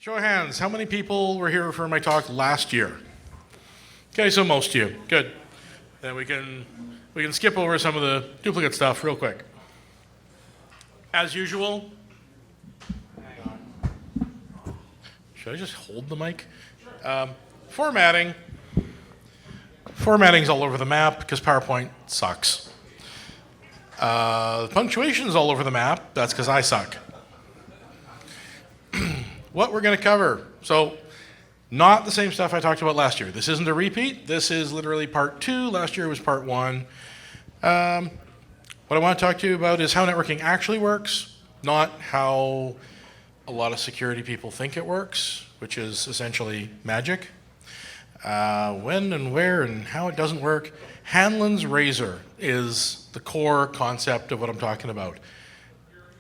Show of hands, how many people were here for my talk last year? Okay, so most of you. Good. Then we can skip over some of the duplicate stuff real quick. As usual. Should I just hold the mic? Formatting. Formatting's all over the map because PowerPoint sucks. Punctuation's all over the map. That's because I suck. What we're going to cover. So, not the same stuff I talked about last year. This isn't a repeat. This is literally part 2. Last year was part 1. What I want to talk to you about is how networking actually works, not how a lot of security people think it works, which is essentially magic. When and where and how it doesn't work. Hanlon's razor is the core concept of what I'm talking about.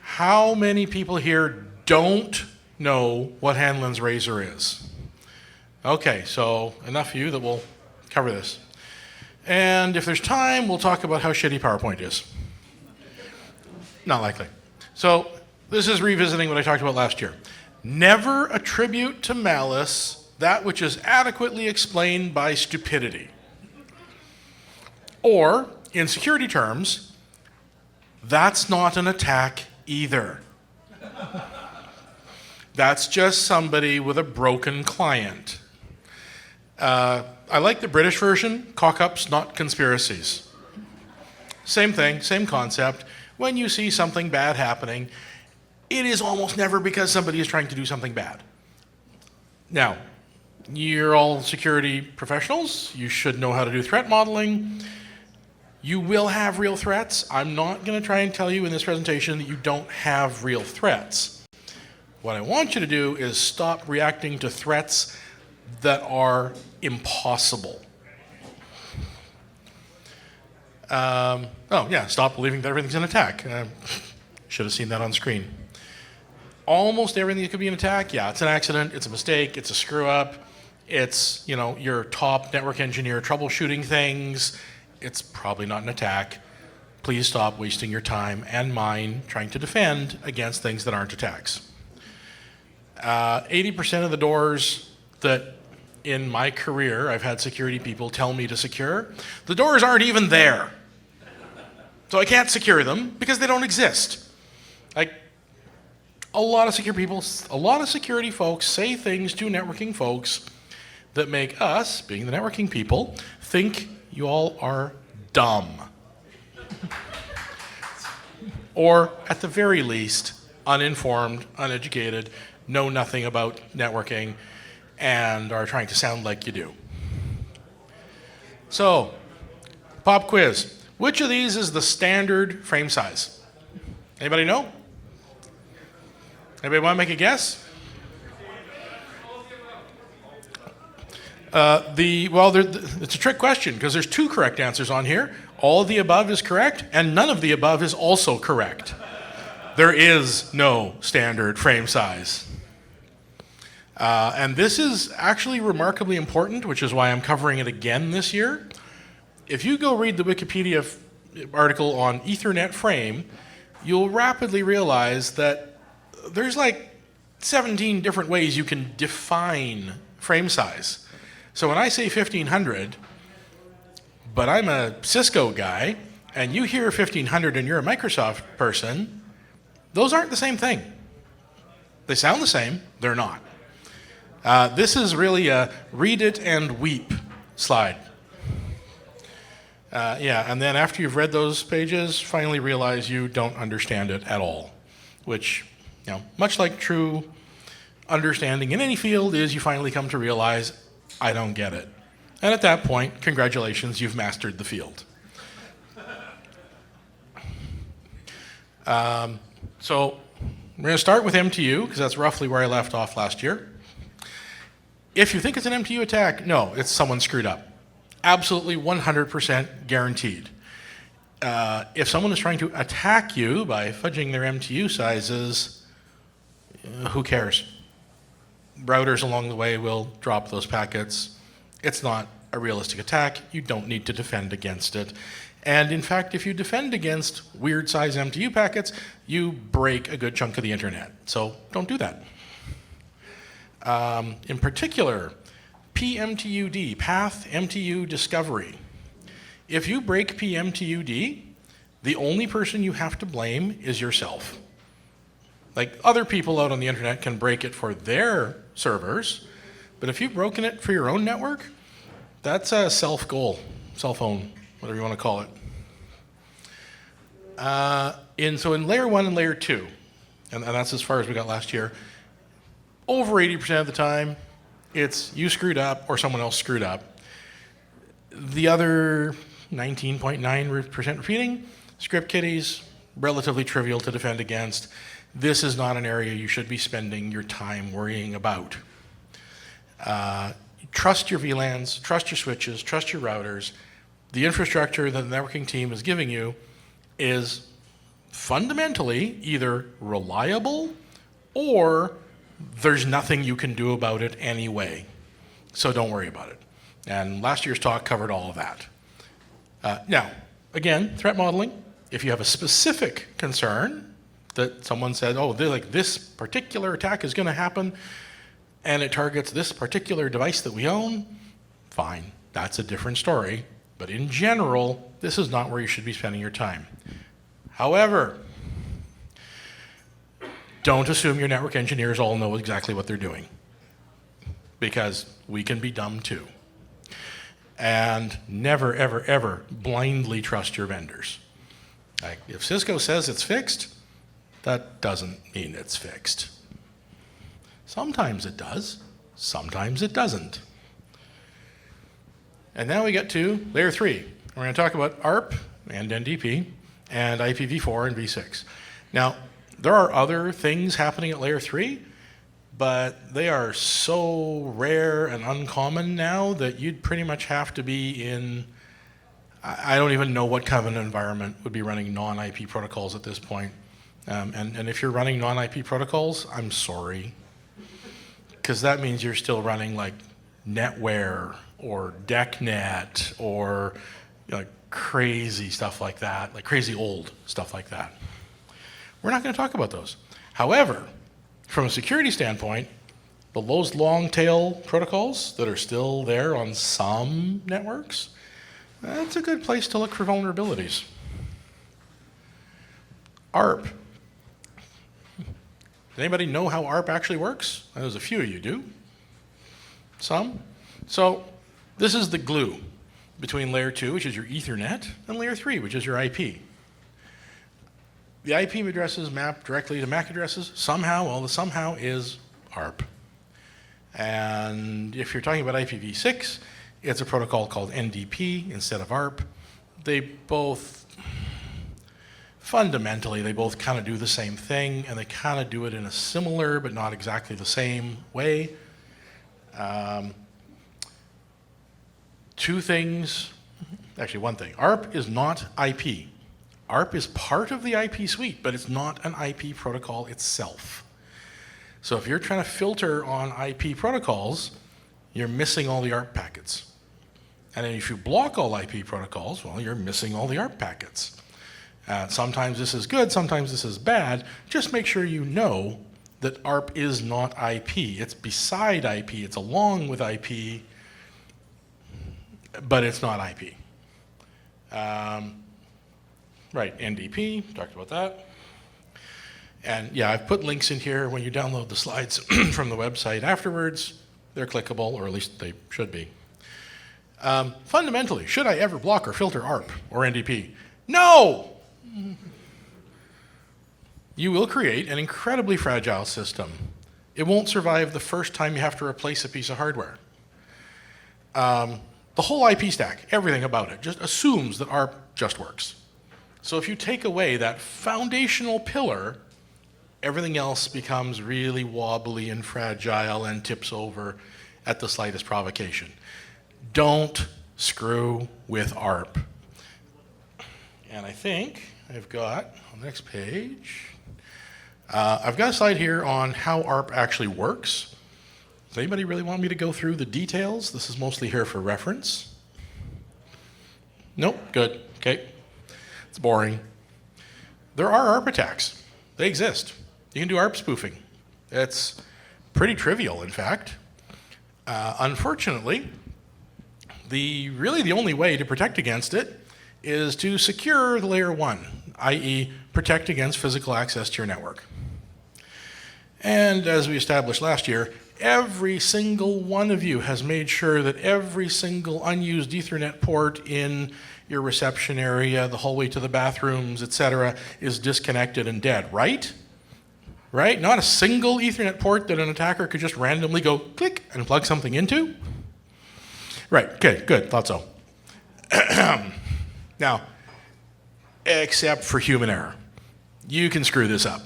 How many people here don't know what Hanlon's razor is? Okay, so enough of you that we'll cover this. And if there's time, we'll talk about how shitty PowerPoint is. Not likely. So this is revisiting what I talked about last year. Never attribute to malice that which is adequately explained by stupidity. Or, in security terms, that's not an attack either. That's just somebody with a broken client. I like the British version, cock-ups, not conspiracies. Same thing, same concept. When you see something bad happening, it is almost never because somebody is trying to do something bad. Now, you're all security professionals. You should know how to do threat modeling. You will have real threats. I'm not going to try and tell you in this presentation that you don't have real threats. What I want you to do is stop reacting to threats that are impossible. Stop believing that everything's an attack. Should have seen that on screen. Almost everything that could be an attack, yeah, it's an accident, it's a mistake, it's a screw up, it's, your top network engineer troubleshooting things. It's probably not an attack. Please stop wasting your time and mine trying to defend against things that aren't attacks. 80% of the doors that in my career I've had security people tell me to secure, the doors aren't even there. So I can't secure them because they don't exist. Like, a lot of security folks say things to networking folks that make us, being the networking people, think you all are dumb. Or, at the very least, uninformed, uneducated, know nothing about networking, and are trying to sound like you do. So, pop quiz. Which of these is the standard frame size? Anybody know? Anybody want to make a guess? It's a trick question because there's 2 correct answers on here. All of the above is correct, and none of the above is also correct. There is no standard frame size. And this is actually remarkably important, which is why I'm covering it again this year. If you go read the Wikipedia article on Ethernet frame, you'll rapidly realize that there's like 17 different ways you can define frame size. So when I say 1500, but I'm a Cisco guy, and you hear 1500 and you're a Microsoft person, those aren't the same thing. They sound the same, they're not. This is really a read it and weep slide. And then after you've read those pages, finally realize you don't understand it at all, which, much like true understanding in any field is you finally come to realize, I don't get it. And at that point, congratulations, you've mastered the field. So we're going to start with MTU, because that's roughly where I left off last year. If you think it's an MTU attack, no, it's someone screwed up. Absolutely 100% guaranteed. If someone is trying to attack you by fudging their MTU sizes, who cares? Routers along the way will drop those packets. It's not a realistic attack. You don't need to defend against it. And in fact, if you defend against weird size MTU packets, you break a good chunk of the internet. So don't do that. In particular, PMTUD, Path MTU Discovery. If you break PMTUD, the only person you have to blame is yourself. Like, other people out on the internet can break it for their servers, but if you've broken it for your own network, that's a self-goal, cell phone, whatever you want to call it. So in layer 1 and layer 2, and that's as far as we got last year, over 80% of the time, it's you screwed up or someone else screwed up. The other 19.9% repeating, script kiddies, relatively trivial to defend against. This is not an area you should be spending your time worrying about. Trust your VLANs, trust your switches, trust your routers. The infrastructure that the networking team is giving you is fundamentally either reliable or there's nothing you can do about it anyway. So don't worry about it. And last year's talk covered all of that. Now, again, threat modeling. If you have a specific concern that someone said, oh, this particular attack is going to happen and it targets this particular device that we own, fine, that's a different story. But in general, this is not where you should be spending your time. However, don't assume your network engineers all know exactly what they're doing, because we can be dumb too. And never, ever, ever blindly trust your vendors. Like, if Cisco says it's fixed, that doesn't mean it's fixed. Sometimes it does, sometimes it doesn't. And now we get to layer 3. We're going to talk about ARP and NDP and IPv4 and v6. Now, there are other things happening at layer 3, but they are so rare and uncommon now that you'd pretty much have to be in, I don't even know what kind of an environment would be running non-IP protocols at this point. And if you're running non-IP protocols, I'm sorry, because that means you're still running like NetWare or DECnet or crazy stuff like that, like crazy old stuff like that. We're not going to talk about those. However, from a security standpoint, those long tail protocols that are still there on some networks, that's a good place to look for vulnerabilities. ARP. Does anybody know how ARP actually works? There's a few of you do. Some. So this is the glue between layer 2, which is your Ethernet, and layer 3, which is your IP. The IP addresses map directly to MAC addresses. Somehow, well, the somehow is ARP. And if you're talking about IPv6, it's a protocol called NDP instead of ARP. They both, fundamentally, they both kind of do the same thing, and they kind of do it in a similar but not exactly the same way. Two things, actually one thing. ARP is not IP. ARP is part of the IP suite, but it's not an IP protocol itself. So if you're trying to filter on IP protocols, you're missing all the ARP packets. And then if you block all IP protocols, well, you're missing all the ARP packets. Sometimes this is good, sometimes this is bad. Just make sure you know that ARP is not IP. It's beside IP, it's along with IP, but it's not IP. Right, NDP, talked about that. And yeah, I've put links in here when you download the slides from the website afterwards. They're clickable, or at least they should be. Fundamentally, should I ever block or filter ARP or NDP? No! You will create an incredibly fragile system. It won't survive the first time you have to replace a piece of hardware. The whole IP stack, everything about it, just assumes that ARP just works. So if you take away that foundational pillar, everything else becomes really wobbly and fragile and tips over at the slightest provocation. Don't screw with ARP. And I think I've got, on the next page, I've got a slide here on how ARP actually works. Does anybody really want me to go through the details? This is mostly here for reference. Nope, good, okay. It's boring. There are ARP attacks. They exist. You can do ARP spoofing. It's pretty trivial, in fact. Unfortunately, really the only way to protect against it is to secure the layer 1, i.e. protect against physical access to your network. And as we established last year, every single one of you has made sure that every single unused Ethernet port in your reception area, the hallway to the bathrooms, etc., is disconnected and dead, right? Right? Not a single Ethernet port that an attacker could just randomly go click and plug something into? Right, okay, good, thought so. Now, except for human error. You can screw this up.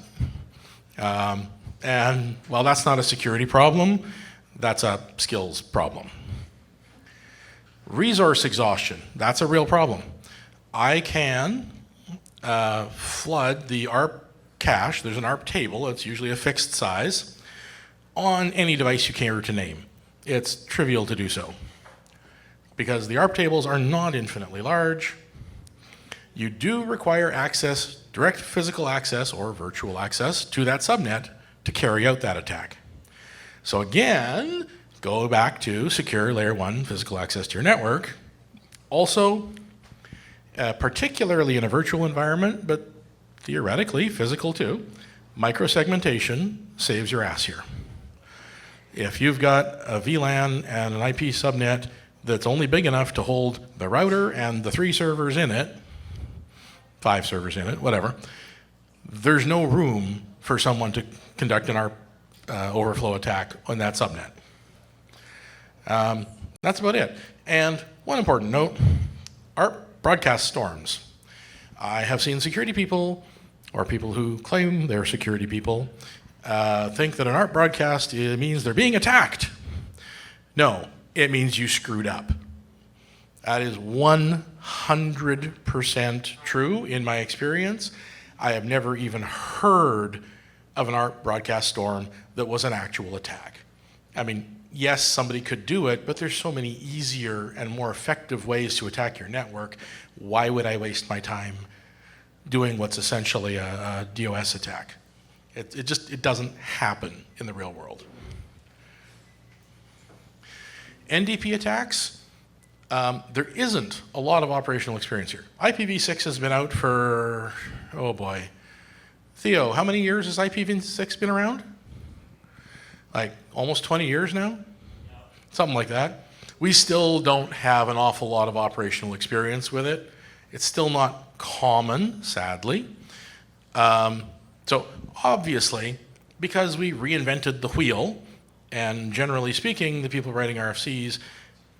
And while that's not a security problem, that's a skills problem. Resource exhaustion, that's a real problem. I can flood the ARP cache, there's an ARP table, it's usually a fixed size, on any device you care to name. It's trivial to do so. Because the ARP tables are not infinitely large, you do require access, direct physical access or virtual access to that subnet to carry out that attack. So again, go back to secure layer 1 physical access to your network. Also, particularly in a virtual environment, but theoretically physical too, microsegmentation saves your ass here. If you've got a VLAN and an IP subnet that's only big enough to hold the router and the 3 servers in it, 5 servers in it, whatever, there's no room for someone to conduct an ARP overflow attack on that subnet. That's about it. And one important note, ARP broadcast storms. I have seen security people, or people who claim they're security people, think that an ARP broadcast means they're being attacked. No, it means you screwed up. That is 100% true in my experience. I have never even heard of an ARP broadcast storm that was an actual attack. I mean, yes, somebody could do it, but there's so many easier and more effective ways to attack your network. Why would I waste my time doing what's essentially a DOS attack? It doesn't happen in the real world. NDP attacks, there isn't a lot of operational experience here. IPv6 has been out for, oh boy. Theo, how many years has IPv6 been around? Like almost 20 years now? Something like that. We still don't have an awful lot of operational experience with it. It's still not common, sadly. So obviously, because we reinvented the wheel, and generally speaking, the people writing RFCs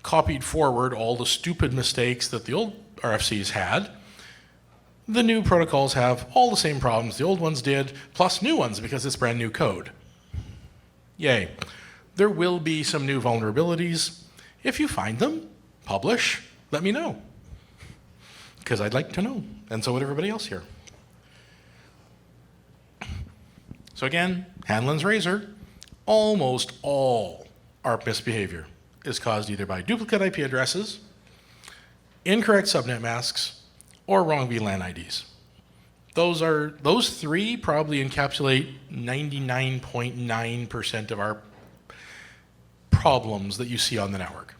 copied forward all the stupid mistakes that the old RFCs had, the new protocols have all the same problems the old ones did, plus new ones because it's brand new code. Yay. There will be some new vulnerabilities. If you find them, publish, let me know. Because I'd like to know, and so would everybody else here. So again, Hanlon's razor, almost all ARP misbehavior is caused either by duplicate IP addresses, incorrect subnet masks, or wrong VLAN IDs. Those 3 probably encapsulate 99.9% of our problems that you see on the network.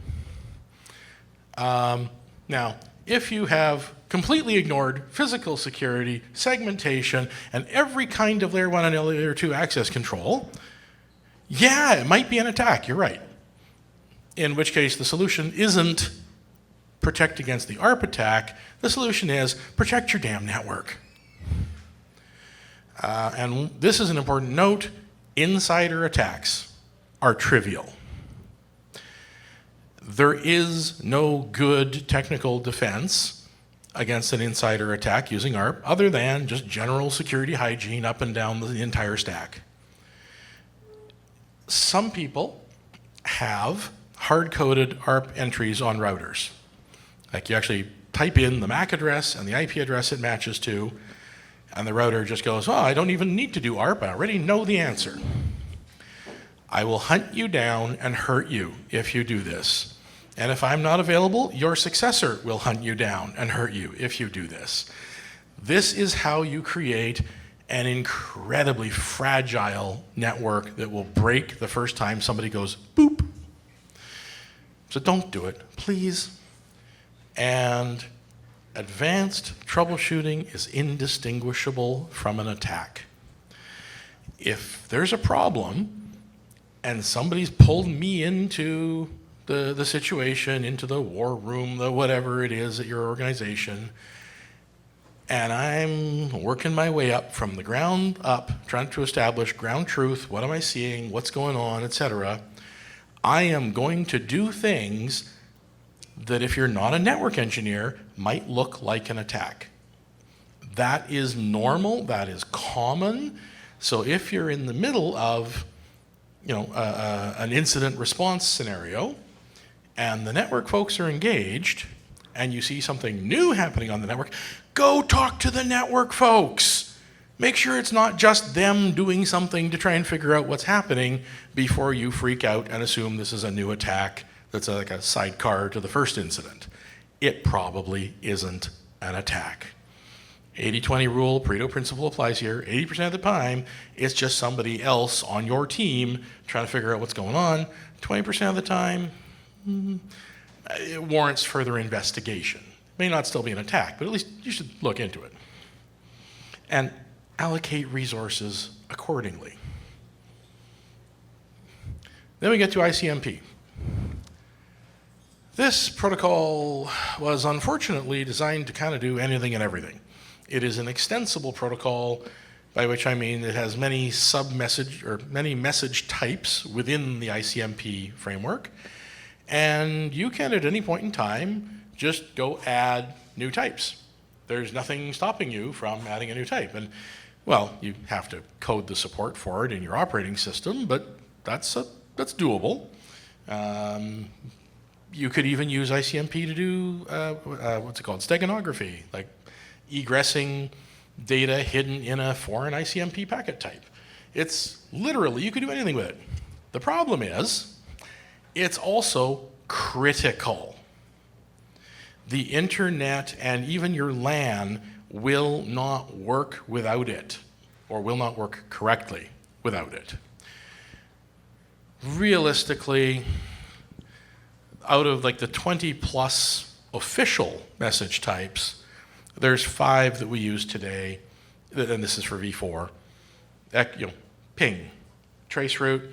Now, if you have completely ignored physical security, segmentation, and every kind of layer 1 and layer 2 access control, yeah, it might be an attack, you're right. In which case the solution isn't protect against the ARP attack, the solution is protect your damn network. And this is an important note, insider attacks are trivial. There is no good technical defense against an insider attack using ARP other than just general security hygiene up and down the entire stack. Some people have hard-coded ARP entries on routers. Like you actually type in the MAC address and the IP address it matches to, and the router just goes, oh, I don't even need to do ARP, I already know the answer. I will hunt you down and hurt you if you do this. And if I'm not available, your successor will hunt you down and hurt you if you do this. This is how you create an incredibly fragile network that will break the first time somebody goes boop. So don't do it, please. And advanced troubleshooting is indistinguishable from an attack. If there's a problem and somebody's pulled me into the situation, into the war room, the whatever it is at your organization, and I'm working my way up from the ground up, trying to establish ground truth, what am I seeing, what's going on, etc., I am going to do things that, if you're not a network engineer, might look like an attack. That is normal, that is common. So if you're in the middle of an incident response scenario, and the network folks are engaged, and you see something new happening on the network, go talk to the network folks. Make sure it's not just them doing something to try and figure out what's happening before you freak out and assume this is a new attack that's like a sidecar to the first incident. It probably isn't an attack. 80-20 rule, Pareto principle applies here. 80% of the time, it's just somebody else on your team trying to figure out what's going on. 20% of the time, it warrants further investigation. May not still be an attack, but at least you should look into it. And allocate resources accordingly. Then we get to ICMP. This protocol was unfortunately designed to kind of do anything and everything. It is an extensible protocol, by which I mean it has many sub-message or many message types within the ICMP framework, and you can at any point in time just go add new types. There's nothing stopping you from adding a new type. And well, you have to code the support for it in your operating system, but that's doable. You could even use ICMP to do, steganography, like egressing data hidden in a foreign ICMP packet type. It's literally, you could do anything with it. The problem is, it's also critical. The internet and even your LAN will not work without it, or will not work correctly without it. Realistically, out of like the 20 plus official message types, there's 5 that we use today, and this is for v4. Ping, traceroute,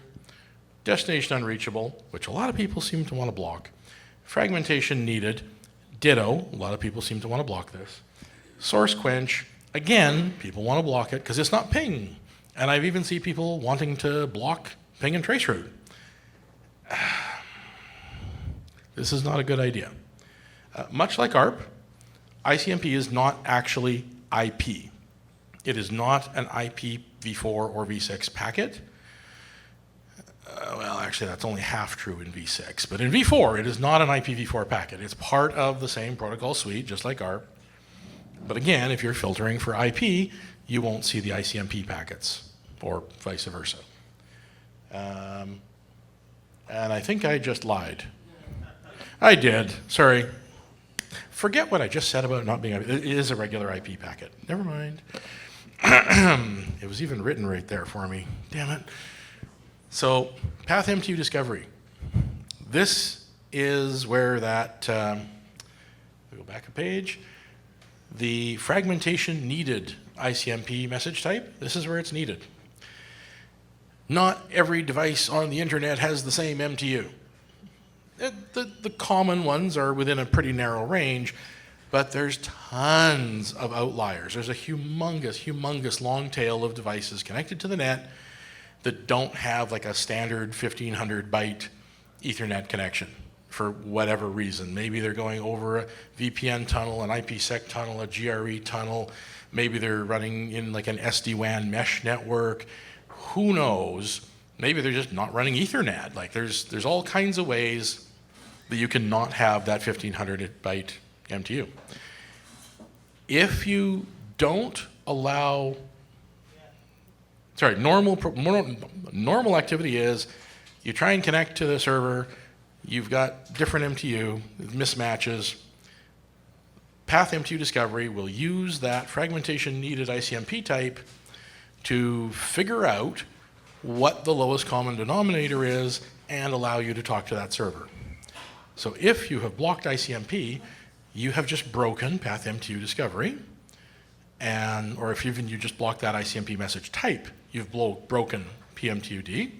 destination unreachable, which a lot of people seem to want to block, fragmentation needed, ditto, a lot of people seem to want to block this, source quench, again, people want to block it because it's not ping, and I've even seen people wanting to block ping and traceroute. This is not a good idea. Much like ARP, ICMP is not actually IP. It is not an IP v4 or v6 packet. Well, actually, that's only half true in v6. But in v4, it is not an IPv4 packet. It's part of the same protocol suite, just like ARP. But again, if you're filtering for IP, you won't see the ICMP packets, or vice versa. And I think I just lied. I did. Sorry. Forget what I just said about not being IP. It is a regular IP packet. Never mind. It was even written right there for me. Damn it. So, path MTU discovery. This is where that, we go back a page, the fragmentation needed ICMP message type, this is where it's needed. Not every device on the internet has the same MTU. The common ones are within a pretty narrow range, but there's tons of outliers. There's a humongous long tail of devices connected to the net that don't have like a standard 1500 byte Ethernet connection for whatever reason. Maybe they're going over a VPN tunnel, an IPsec tunnel, a GRE tunnel. Maybe they're running in like an SD-WAN mesh network. Who knows? Maybe they're just not running Ethernet. Like there's all kinds of ways that you can not have that 1500 byte MTU. If you don't allow, normal activity is you try and connect to the server, you've got different MTU, mismatches. Path MTU discovery will use that fragmentation needed ICMP type to figure out what the lowest common denominator is and allow you to talk to that server. So if you have blocked ICMP, you have just broken path MTU discovery, or if even you just block that ICMP message type, you've broken PMTUD,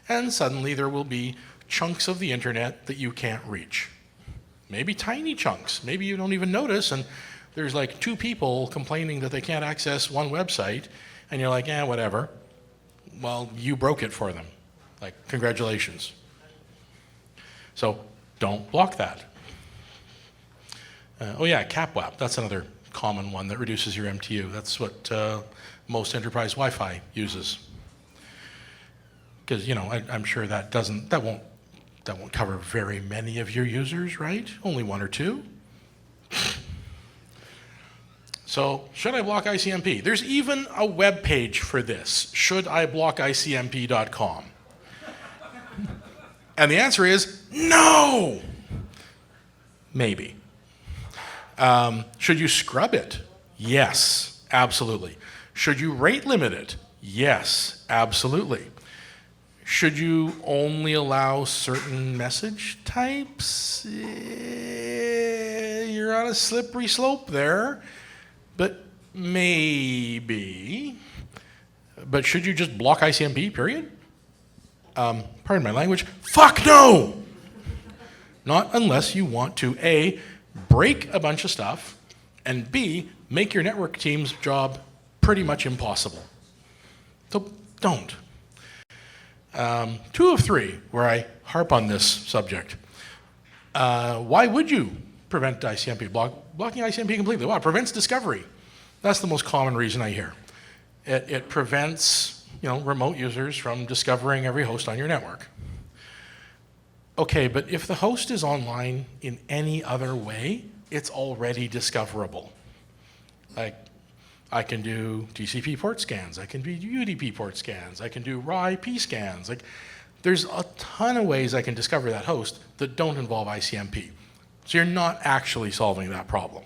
and suddenly there will be chunks of the internet that you can't reach. Maybe tiny chunks. Maybe you don't even notice, and there's like 2 people complaining that they can't access one website, and you're like, whatever. Well, you broke it for them. Like, congratulations. So don't block that. CapWAP, that's another common one that reduces your MTU. That's what most enterprise Wi-Fi uses. Because, I'm sure that won't cover very many of your users, right? Only 1 or 2. So, should I block ICMP? There's even a web page for this, shouldiblockicmp.com. And the answer is no! Maybe. Should you scrub it? Yes, absolutely. Should you rate limit it? Yes, absolutely. Should you only allow certain message types? You're on a slippery slope there, but maybe. But should you just block ICMP, period? Pardon my language, fuck no! Not unless you want to, A, break a bunch of stuff, and B, make your network team's job pretty much impossible. So don't. 2 of 3, where I harp on this subject. Why would you prevent ICMP? Blocking ICMP completely. Well, it prevents discovery. That's the most common reason I hear. It prevents remote users from discovering every host on your network. Okay, but if the host is online in any other way, it's already discoverable. Like, I can do TCP port scans, I can do UDP port scans, I can do raw IP scans. Like, there's a ton of ways I can discover that host that don't involve ICMP. So you're not actually solving that problem.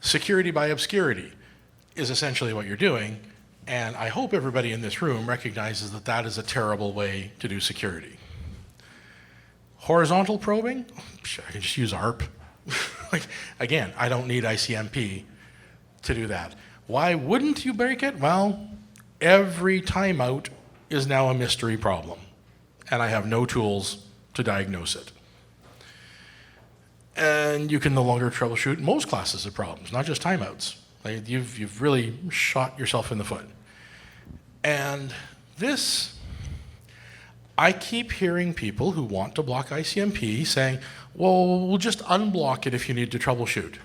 Security by obscurity is essentially what you're doing, and I hope everybody in this room recognizes that that is a terrible way to do security. Horizontal probing? I can just use ARP. Again, I don't need ICMP to do that. Why wouldn't you break it? Well, every timeout is now a mystery problem, and I have no tools to diagnose it. And you can no longer troubleshoot most classes of problems, not just timeouts. You've really shot yourself in the foot. And this, I keep hearing people who want to block ICMP saying, well, we'll just unblock it if you need to troubleshoot.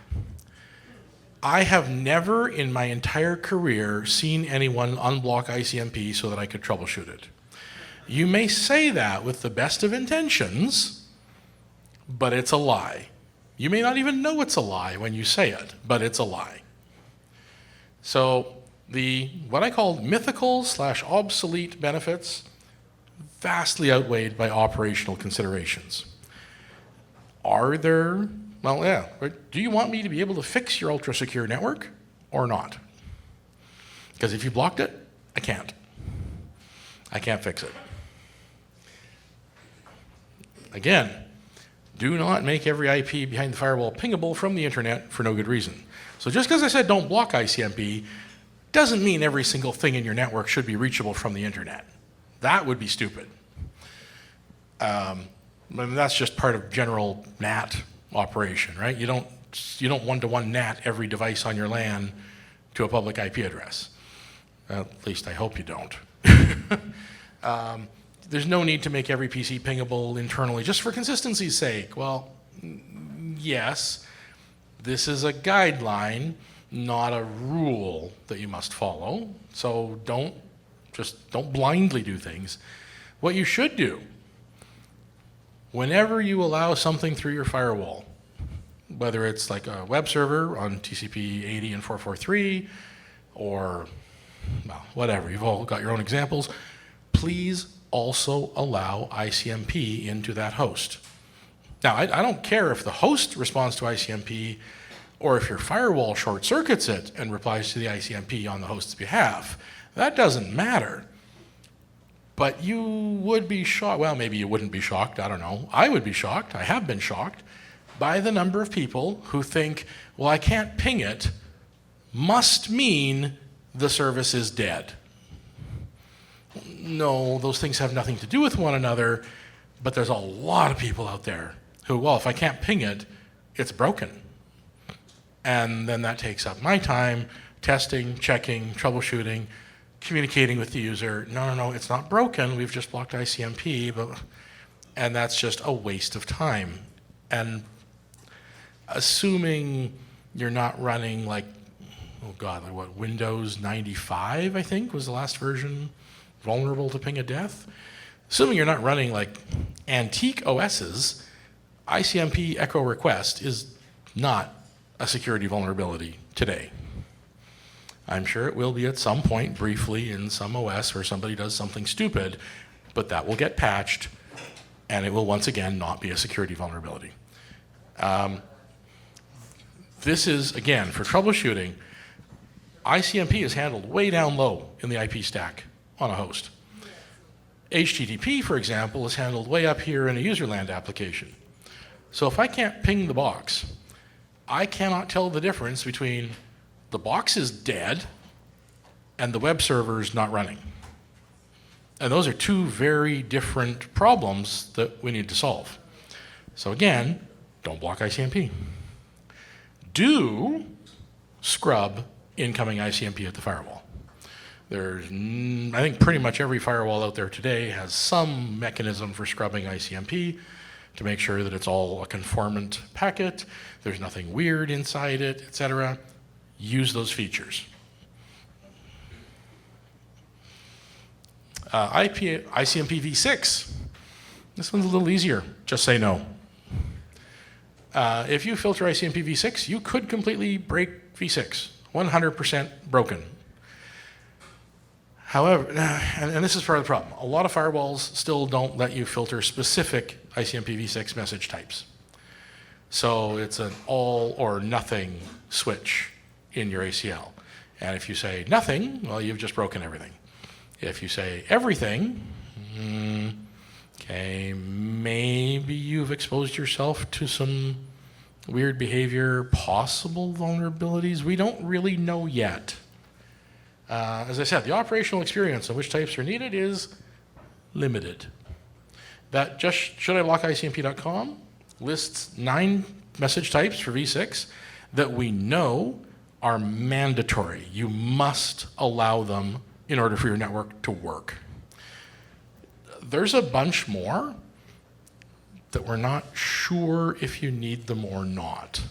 I have never in my entire career seen anyone unblock ICMP so that I could troubleshoot it. You may say that with the best of intentions, but it's a lie. You may not even know it's a lie when you say it, but it's a lie. So what I call mythical/obsolete benefits vastly outweighed by operational considerations. Are there, well, yeah, but do you want me to be able to fix your ultra-secure network or not? Because if you blocked it, I can't. I can't fix it. Again, do not make every IP behind the firewall pingable from the internet for no good reason. So just because I said don't block ICMP doesn't mean every single thing in your network should be reachable from the internet. That would be stupid. That's just part of general NAT operation, right? You don't one-to-one NAT every device on your LAN to a public IP address. At least I hope you don't. There's no need to make every PC pingable internally just for consistency's sake. Well, yes, this is a guideline, not a rule that you must follow. So don't blindly do things. What you should do, whenever you allow something through your firewall, whether it's like a web server on TCP 80 and 443, or well, whatever, you've all got your own examples, please also allow ICMP into that host. Now, I don't care if the host responds to ICMP Or if your firewall short circuits it and replies to the ICMP on the host's behalf, that doesn't matter. But you would be shocked, well, maybe you wouldn't be shocked, I don't know. I would be shocked, I have been shocked, by the number of people who think, well, I can't ping it, must mean the service is dead. No, those things have nothing to do with one another, but there's a lot of people out there who, well, if I can't ping it, it's broken. And then that takes up my time testing, checking, troubleshooting, communicating with the user. No, it's not broken. We've just blocked ICMP, and that's just a waste of time. And assuming you're not running like Windows 95, I think, was the last version vulnerable to ping of death. Assuming you're not running like antique OSs, ICMP echo request is not a security vulnerability today. I'm sure it will be at some point briefly in some OS where somebody does something stupid, but that will get patched and it will once again not be a security vulnerability. This is, again, for troubleshooting, ICMP is handled way down low in the IP stack on a host. HTTP, for example, is handled way up here in a user land application. So if I can't ping the box, I cannot tell the difference between the box is dead and the web server is not running. And those are two very different problems that we need to solve. So again, don't block ICMP. Do scrub incoming ICMP at the firewall. There's, I think pretty much every firewall out there today has some mechanism for scrubbing ICMP to make sure that it's all a conformant packet, there's nothing weird inside it, etc. Use those features. ICMP v6. This one's a little easier. Just say no. If you filter ICMP v6, you could completely break v6. 100% broken. However, and this is part of the problem, a lot of firewalls still don't let you filter specific ICMP v6 message types. So it's an all or nothing switch in your ACL. And if you say nothing, well, you've just broken everything. If you say everything, okay, maybe you've exposed yourself to some weird behavior, possible vulnerabilities. We don't really know yet. As I said, the operational experience of which types are needed is limited. That just shouldiblockiCMP.com lists 9 message types for v6 that we know are mandatory. You must allow them in order for your network to work. There's a bunch more that we're not sure if you need them or not.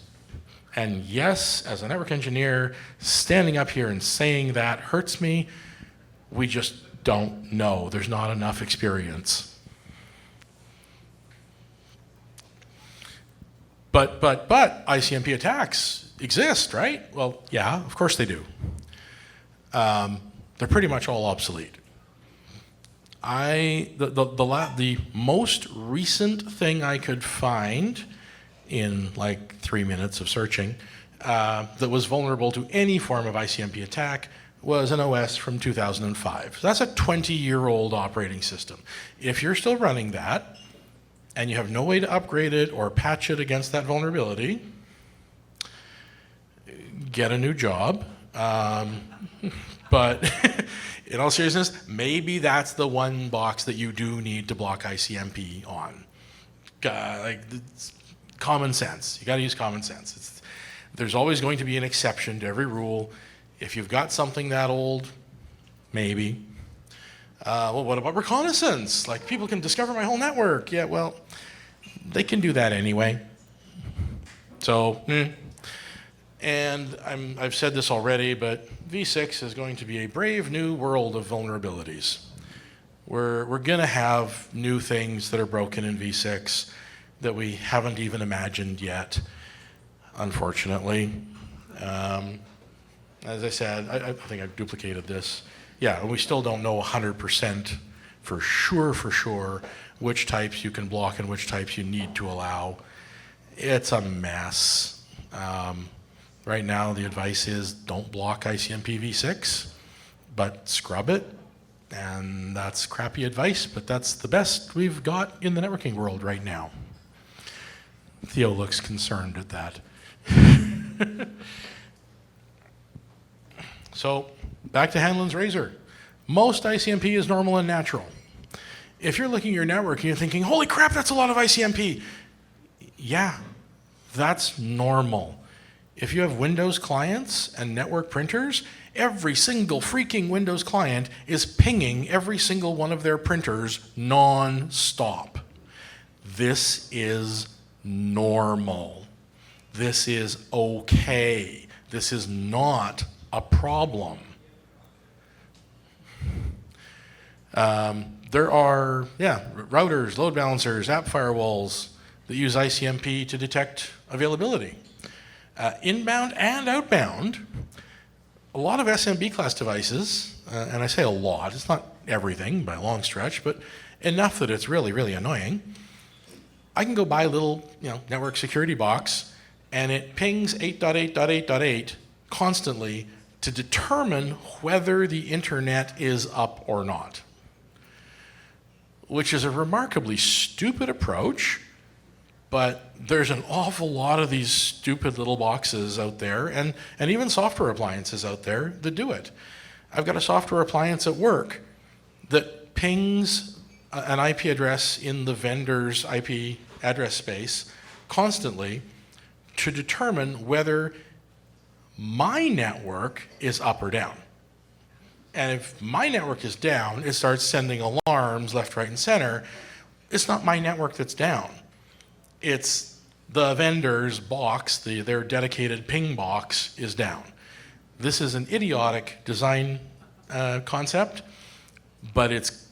And yes, as a network engineer, standing up here and saying that hurts me. We just don't know. There's not enough experience. But ICMP attacks exist, right? Well, yeah, of course they do. They're pretty much all obsolete. The most recent thing I could find in like 3 minutes of searching that was vulnerable to any form of ICMP attack was an OS from 2005. So that's a 20-year-old operating system. If you're still running that and you have no way to upgrade it or patch it against that vulnerability, get a new job. But in all seriousness, maybe that's the one box that you do need to block ICMP on. It's common sense. You got to use common sense. There's always going to be an exception to every rule. If you've got something that old, maybe. Well, what about reconnaissance? Like, people can discover my whole network. Yeah, well, they can do that anyway. So, and I've said this already, but v6 is going to be a brave new world of vulnerabilities. We're going to have new things that are broken in v6 that we haven't even imagined yet, unfortunately. As I said, I think I've duplicated this. Yeah, and we still don't know 100% for sure which types you can block and which types you need to allow. It's a mess. Right now, the advice is don't block ICMP v6, but scrub it. And that's crappy advice, but that's the best we've got in the networking world right now. Theo looks concerned at that. So, back to Hanlon's razor. Most ICMP is normal and natural. If you're looking at your network and you're thinking, holy crap, that's a lot of ICMP. Yeah, that's normal. If you have Windows clients and network printers, every single freaking Windows client is pinging every single one of their printers non-stop. This is normal. This is okay. This is not a problem. There are, routers, load balancers, app firewalls that use ICMP to detect availability. Inbound and outbound, a lot of SMB class devices, and I say a lot, it's not everything by a long stretch, but enough that it's really, really annoying. I can go buy a little, network security box, and it pings 8.8.8.8 constantly to determine whether the internet is up or not, which is a remarkably stupid approach. But there's an awful lot of these stupid little boxes out there, and even software appliances out there that do it. I've got a software appliance at work that pings an IP address in the vendor's IP address space constantly to determine whether my network is up or down. And if my network is down, it starts sending alarms left, right, and center. It's not my network that's down. It's the vendor's box, their dedicated ping box is down. This is an idiotic design concept, but it's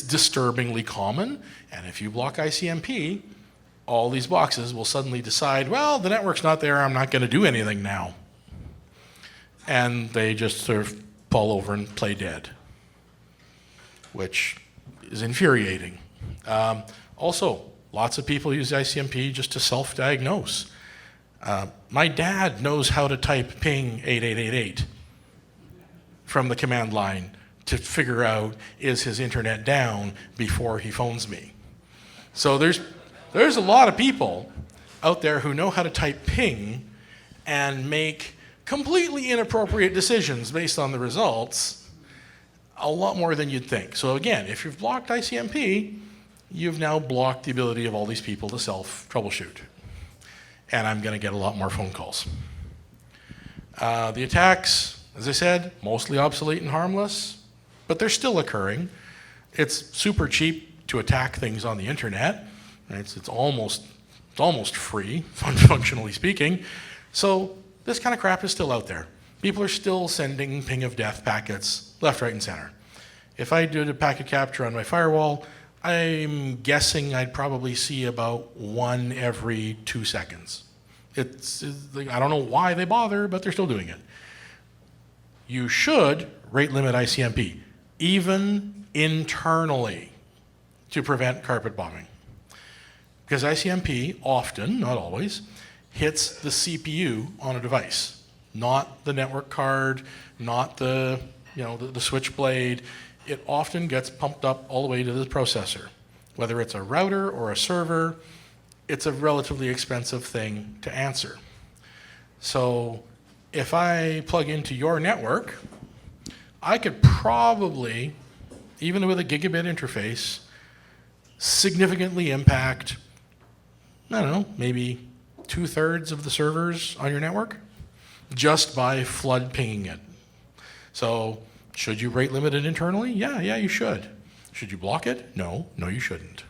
disturbingly common. And if you block ICMP, all these boxes will suddenly decide, well, the network's not there, I'm not going to do anything now. And they just sort of fall over and play dead, which is infuriating. Also, lots of people use ICMP just to self-diagnose. My dad knows how to type ping 8888 from the command line to figure out, is his internet down before he phones me. So there's a lot of people out there who know how to type ping and make completely inappropriate decisions based on the results, a lot more than you'd think. So again, if you've blocked ICMP, you've now blocked the ability of all these people to self-troubleshoot. And I'm going to get a lot more phone calls. The attacks, as I said, mostly obsolete and harmless, but they're still occurring. It's super cheap to attack things on the internet. It's almost free, functionally speaking. So this kind of crap is still out there. People are still sending ping of death packets left, right, and center. If I did a packet capture on my firewall, I'm guessing I'd probably see about one every 2 seconds. I don't know why they bother, but they're still doing it. You should rate limit ICMP, even internally, to prevent carpet bombing. Because ICMP often, not always, hits the CPU on a device, not the network card, not the switchblade. It often gets pumped up all the way to the processor. Whether it's a router or a server, it's a relatively expensive thing to answer. So if I plug into your network, I could probably, even with a gigabit interface, significantly impact, maybe 2/3 of the servers on your network just by flood pinging it. So should you rate limit it internally? Yeah, you should. Should you block it? No, you shouldn't.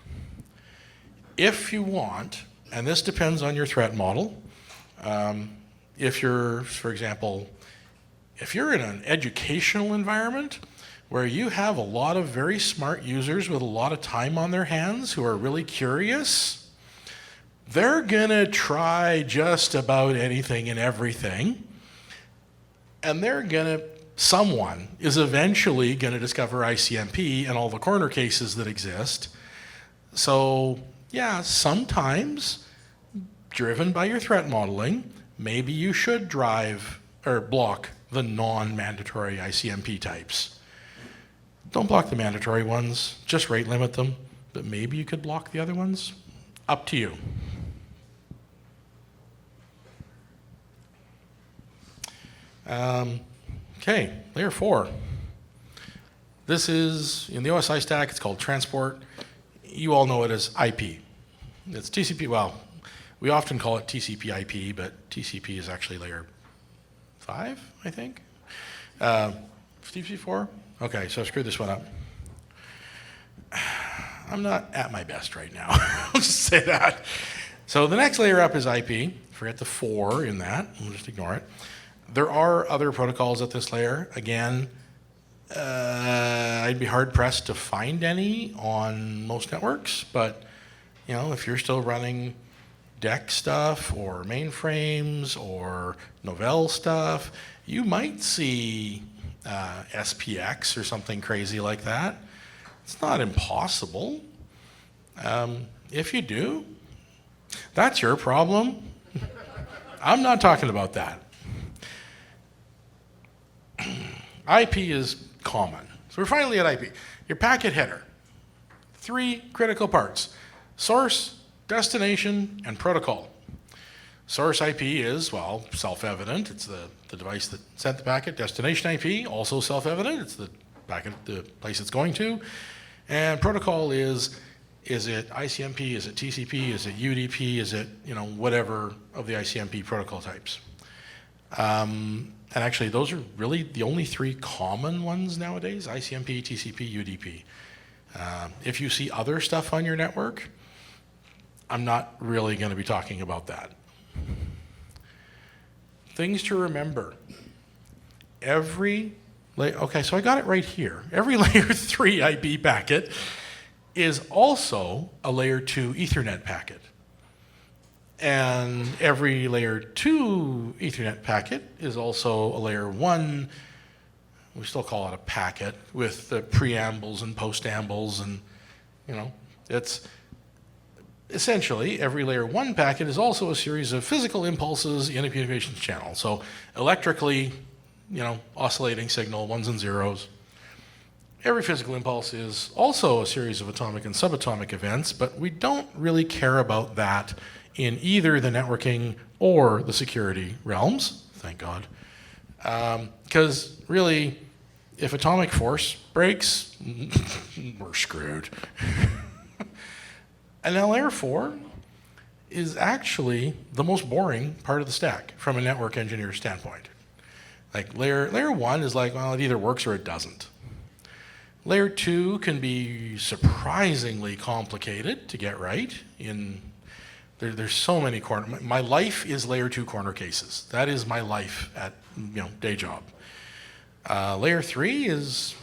If you want, and this depends on your threat model, if you're, for example, if you're in an educational environment where you have a lot of very smart users with a lot of time on their hands who are really curious, they're gonna try just about anything and everything, and someone is eventually going to discover ICMP and all the corner cases that exist. So, yeah, sometimes, driven by your threat modeling, maybe you should drive or block the non-mandatory ICMP types. Don't block the mandatory ones, just rate limit them, but maybe you could block the other ones. Up to you. Okay, layer 4. This is, in the OSI stack, it's called transport. You all know it as IP. It's TCP, well, we often call it TCP IP, but TCP is actually layer 5, I think. TCP 4? Okay, so I screwed this one up. I'm not at my best right now. I'll just say that. So the next layer up is IP. Forget the 4 in that. We'll just ignore it. There are other protocols at this layer. Again, I'd be hard-pressed to find any on most networks, but you know, if you're still running DEC stuff or mainframes or Novell stuff, you might see SPX or something crazy like that. It's not impossible. If you do, that's your problem. I'm not talking about that. IP is common. So we're finally at IP. Your packet header. 3 critical parts: source, destination, and protocol. Source IP is, well, self-evident. It's the device that sent the packet. Destination IP, also self-evident. It's the packet, the place it's going to. And protocol is it ICMP, is it TCP, is it UDP, is it, you know, whatever of the ICMP protocol types. And actually, those are really the only 3 common ones nowadays: ICMP, TCP, UDP. If you see other stuff on your network, I'm not really going to be talking about that. Things to remember. Okay, so I got it right here. Every layer 3 IP packet is also a layer 2 Ethernet packet. And every layer 2 Ethernet packet is also a layer 1, we still call it a packet, with the preambles and postambles, and you know, it's essentially every layer 1 packet is also a series of physical impulses in a communications channel. So electrically, you know, oscillating signal, 1s and 0s. Every physical impulse is also a series of atomic and subatomic events, but we don't really care about that in either the networking or the security realms, thank God. Because really, if atomic force breaks, we're screwed. And now layer 4 is actually the most boring part of the stack from a network engineer standpoint. Like layer 1 is like, well, it either works or it doesn't. Layer 2 can be surprisingly complicated to get right. There's so many corner. My life is layer 2 corner cases. That is my life at, you know, day job. Layer 3 is,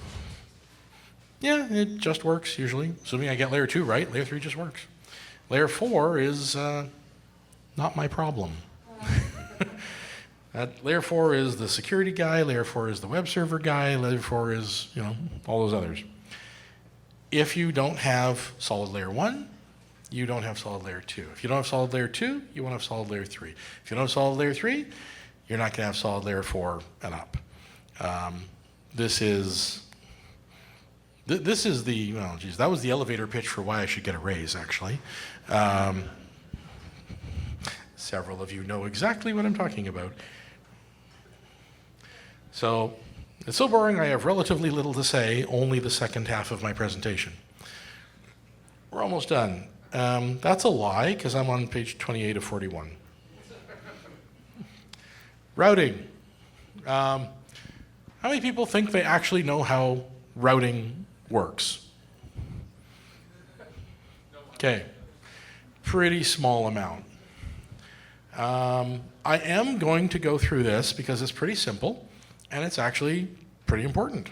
yeah, it just works usually. Assuming I get layer 2 right, layer 3 just works. Layer 4 is not my problem. Layer 4 is the security guy. Layer 4 is the web server guy. Layer 4 is, you know, all those others. If you don't have solid layer 1, you don't have solid layer 2. If you don't have solid layer 2, you won't have solid layer 3. If you don't have solid layer 3, you're not going to have solid layer 4 and up. This is the, well, geez, that was the elevator pitch for why I should get a raise, actually. Several of you know exactly what I'm talking about. So, it's so boring I have relatively little to say, only the second half of my presentation. We're almost done. That's a lie, because I'm on page 28 of 41. Routing. How many people think they actually know how routing works? Okay, pretty small amount. I am going to go through this because it's pretty simple, and it's actually pretty important.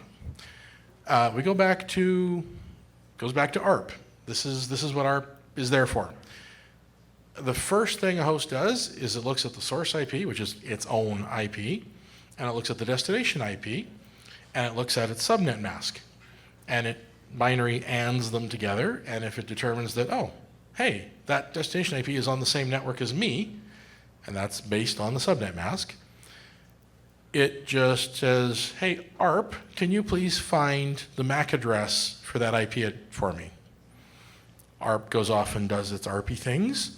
We go back to, goes back to ARP. This is what ARP is there for. The first thing a host does is it looks at the source IP, which is its own IP, and it looks at the destination IP, and it looks at its subnet mask, and it binary ANDs them together, and if it determines that, oh, hey, that destination IP is on the same network as me, and that's based on the subnet mask. It just says, hey, ARP, can you please find the MAC address for that IP for me? ARP goes off and does its ARPy things,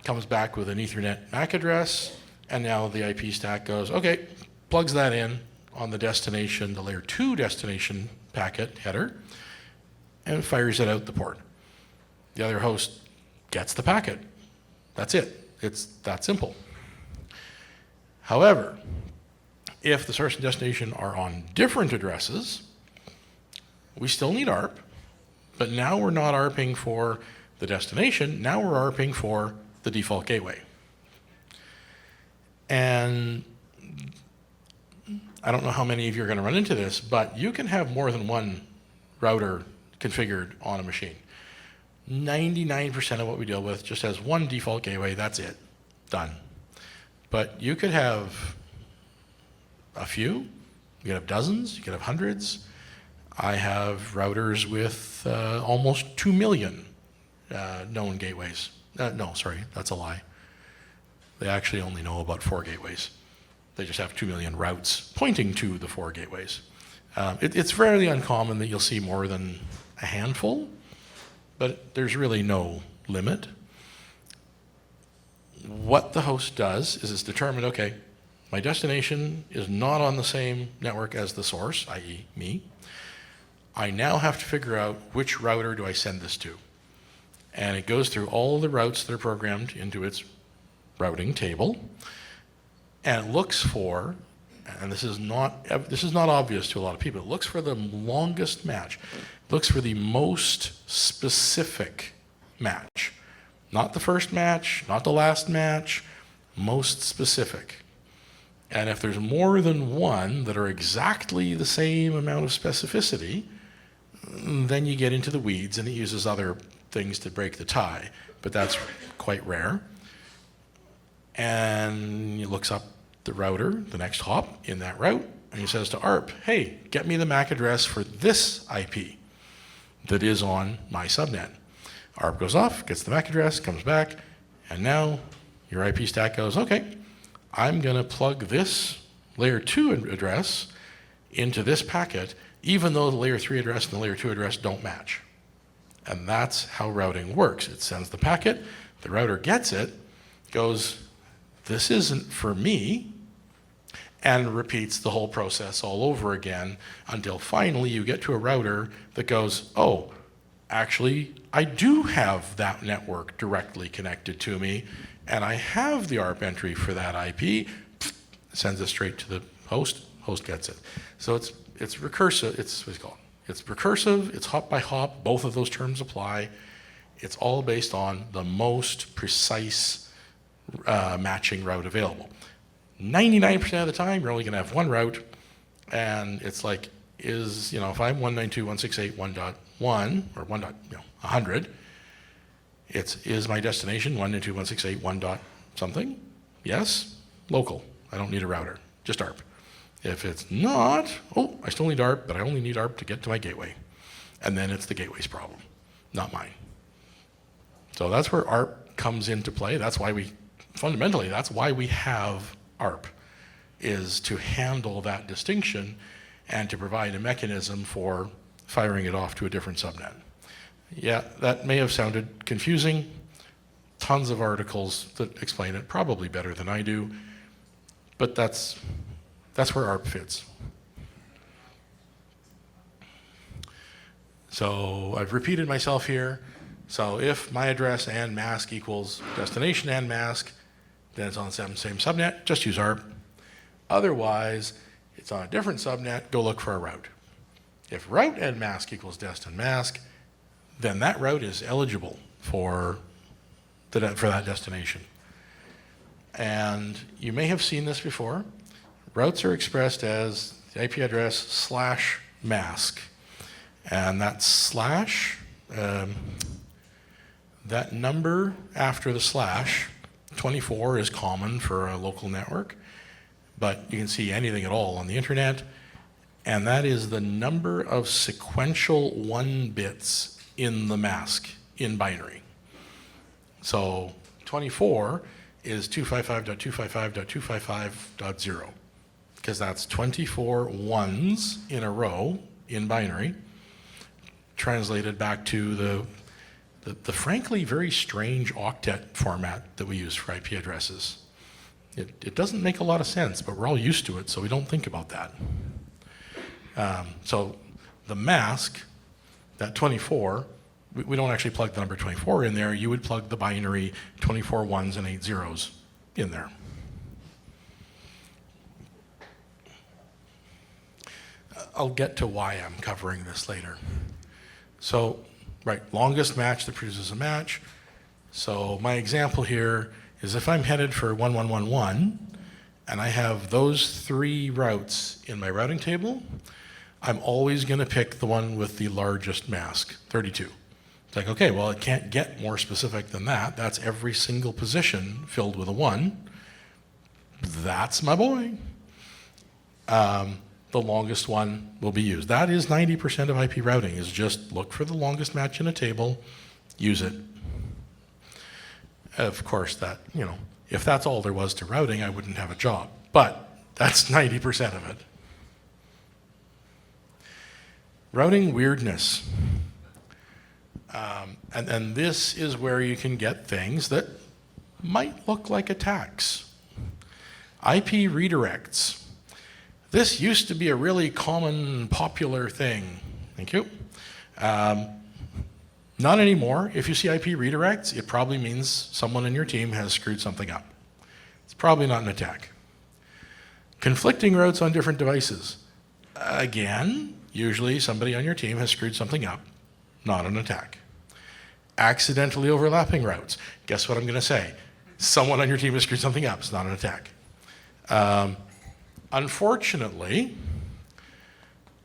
comes back with an Ethernet MAC address, and now the IP stack goes, okay, plugs that in on the destination, the layer 2 destination packet header, and fires it out the port. The other host gets the packet. That's it. It's that simple. However, if the source and destination are on different addresses, we still need ARP, but now we're not ARPing for the destination, now we're ARPing for the default gateway. And I don't know how many of you are going to run into this, but you can have more than one router configured on a machine. 99% of what we deal with just has one default gateway, that's it, done. But you could have a few, you could have dozens, you could have hundreds. I have routers with almost 2 million known gateways. No, sorry, that's a lie. They actually only know about 4 gateways. They just have 2 million routes pointing to the 4 gateways. It's fairly uncommon that you'll see more than a handful, but there's really no limit. What the host does is it's determined, okay, my destination is not on the same network as the source, i.e. me. I now have to figure out which router do I send this to. And it goes through all the routes that are programmed into its routing table, and it looks for, and this is not obvious to a lot of people, it looks for the longest match. It looks for the most specific match. Not the first match, not the last match, most specific. And if there's more than one that are exactly the same amount of specificity, then you get into the weeds and it uses other things to break the tie, but that's quite rare. And he looks up the router, the next hop in that route, and he says to ARP, hey, get me the MAC address for this IP that is on my subnet. ARP goes off, gets the MAC address, comes back, and now your IP stack goes, okay, I'm going to plug this layer 2 address into this packet, even though the layer 3 address and the layer 2 address don't match. And that's how routing works. It sends the packet, the router gets it, goes, this isn't for me, and repeats the whole process all over again until finally you get to a router that goes, oh, actually, I do have that network directly connected to me, and I have the ARP entry for that IP, sends it straight to the host, host gets it. So it's recursive, it's recursive, it's hop by hop, both of those terms apply. It's all based on the most precise matching route available. 99% of the time, you're only going to have one route, and it's like, if I'm 192.168.1.1 or 100, is my destination 192.168.1 dot something? Yes, local. I don't need a router, just ARP. If it's not, I still need ARP, but I only need ARP to get to my gateway. And then it's the gateway's problem, not mine. So that's where ARP comes into play. That's why fundamentally, that's why we have ARP, is to handle that distinction and to provide a mechanism for firing it off to a different subnet. Yeah, that may have sounded confusing. Tons of articles that explain it, probably better than I do, but that's where ARP fits. So I've repeated myself here. So if my address and mask equals destination and mask, then it's on the same subnet, just use ARP. Otherwise, it's on a different subnet, go look for a route. If route and mask equals dest and mask, then that route is eligible for that destination. And you may have seen this before. Routes are expressed as the IP address / mask. And that slash, that number after the slash, 24 is common for a local network, but you can see anything at all on the internet, and that is the number of sequential 1 bits in the mask in binary. So 24 is 255.255.255.0, because that's 24 ones in a row in binary, translated back to the frankly very strange octet format that we use for IP addresses. It doesn't make a lot of sense, but we're all used to it, so we don't think about that. So the mask, that 24, we don't actually plug the number 24 in there. You would plug the binary 24 ones and 8 zeros in there. I'll get to why I'm covering this later. So, right, longest match that produces a match. So my example here is if I'm headed for 1111 and I have those 3 routes in my routing table, I'm always going to pick the one with the largest mask, 32. It's like, okay, well, it can't get more specific than that. That's every single position filled with a 1. That's my boy. The longest one will be used. That is 90% of IP routing, is just look for the longest match in a table, use it. Of course, that, if that's all there was to routing, I wouldn't have a job. But that's 90% of it. Routing weirdness. And this is where you can get things that might look like attacks. IP redirects. This used to be a really common, popular thing. Thank you. Not anymore. If you see IP redirects, it probably means someone in your team has screwed something up. It's probably not an attack. Conflicting routes on different devices. Again, usually somebody on your team has screwed something up. Not an attack. Accidentally overlapping routes. Guess what I'm going to say? Someone on your team has screwed something up. It's not an attack. Unfortunately,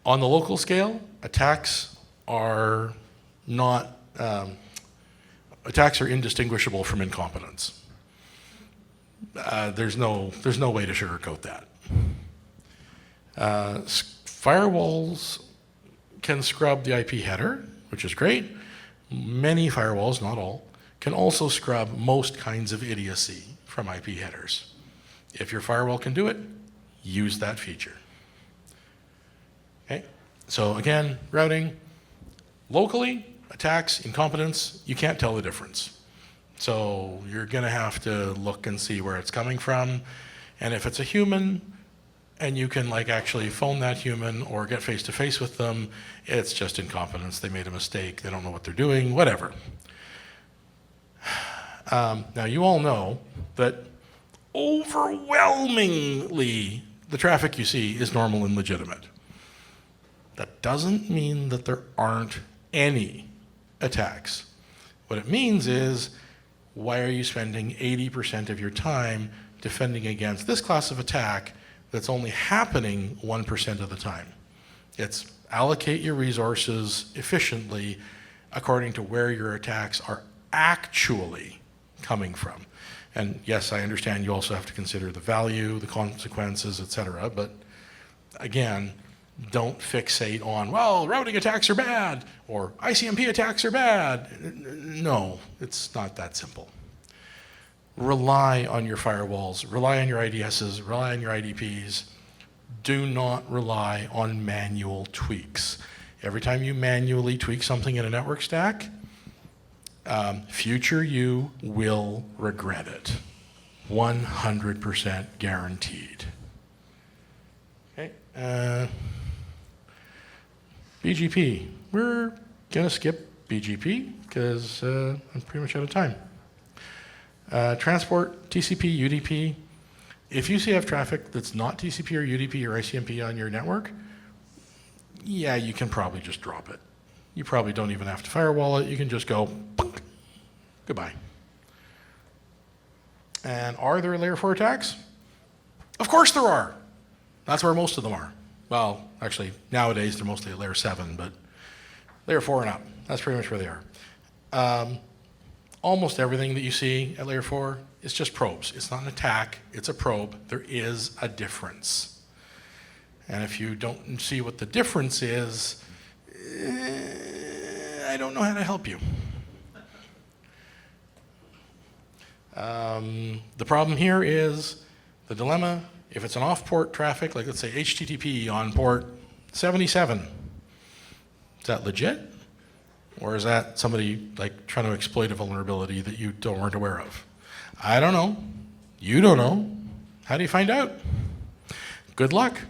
on the local scale, attacks are not, attacks are indistinguishable from incompetence. There's no way to sugarcoat that. Firewalls can scrub the IP header, which is great. Many firewalls, not all, can also scrub most kinds of idiocy from IP headers. If your firewall can do it, use that feature. Okay, so again, routing, locally, attacks, incompetence, you can't tell the difference. So you're gonna have to look and see where it's coming from, and if it's a human, and you can actually phone that human or get face-to-face with them, it's just incompetence. They made a mistake, they don't know what they're doing, whatever. Now you all know that overwhelmingly the traffic you see is normal and legitimate. That doesn't mean that there aren't any attacks. What it means is, why are you spending 80% of your time defending against this class of attack that's only happening 1% of the time? It's allocate your resources efficiently according to where your attacks are actually coming from. And yes, I understand you also have to consider the value, the consequences, etc. But again, don't fixate on, well, routing attacks are bad, or ICMP attacks are bad. No, it's not that simple. Rely on your firewalls, rely on your IDSs, rely on your IDPs. Do not rely on manual tweaks. Every time you manually tweak something in a network stack, future you will regret it. 100% guaranteed. Okay. BGP. We're gonna skip BGP because I'm pretty much out of time. Transport, TCP, UDP. If you have traffic that's not TCP or UDP or ICMP on your network, yeah, you can probably just drop it. You probably don't even have to firewall it. You can just go, goodbye. And are there layer 4 attacks? Of course there are. That's where most of them are. Well, actually, nowadays they're mostly at layer 7, but layer 4 and up, that's pretty much where they are. Almost everything that you see at layer 4 is just probes. It's not an attack, it's a probe. There is a difference. And if you don't see what the difference is, I don't know how to help you. The problem here is the dilemma, if it's an off-port traffic, like let's say HTTP on port 77, is that legit? Or is that somebody like trying to exploit a vulnerability that you weren't aware of? I don't know. You don't know. How do you find out? Good luck.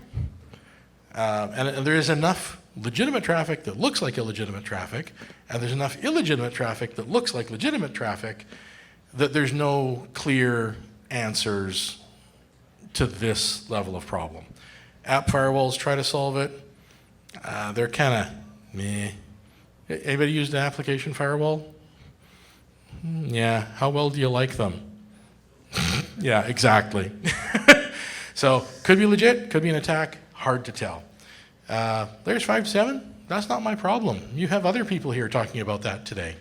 And there is enough legitimate traffic that looks like illegitimate traffic, and there's enough illegitimate traffic that looks like legitimate traffic that there's no clear answers to this level of problem. App firewalls try to solve it. They're kind of meh. Anybody used an application firewall? Yeah, how well do you like them? Yeah, exactly. So, could be legit, could be an attack, hard to tell. Layers 5 to 7, that's not my problem. You have other people here talking about that today.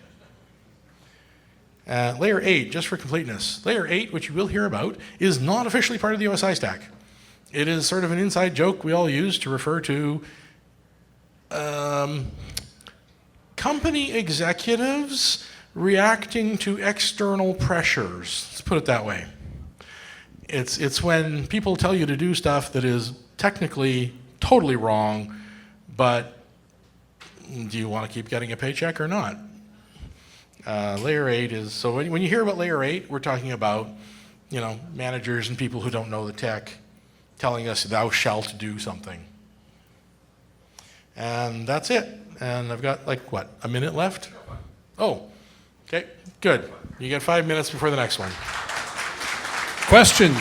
Layer 8, just for completeness. Layer 8, which you will hear about, is not officially part of the OSI stack. It is sort of an inside joke we all use to refer to company executives reacting to external pressures. Let's put it that way. It's when people tell you to do stuff that is technically totally wrong, but do you want to keep getting a paycheck or not? Layer 8 is, so when you hear about layer 8, we're talking about, managers and people who don't know the tech telling us thou shalt do something. And that's it. And I've got a minute left? Oh, okay, good. You get 5 minutes before the next one. Questions?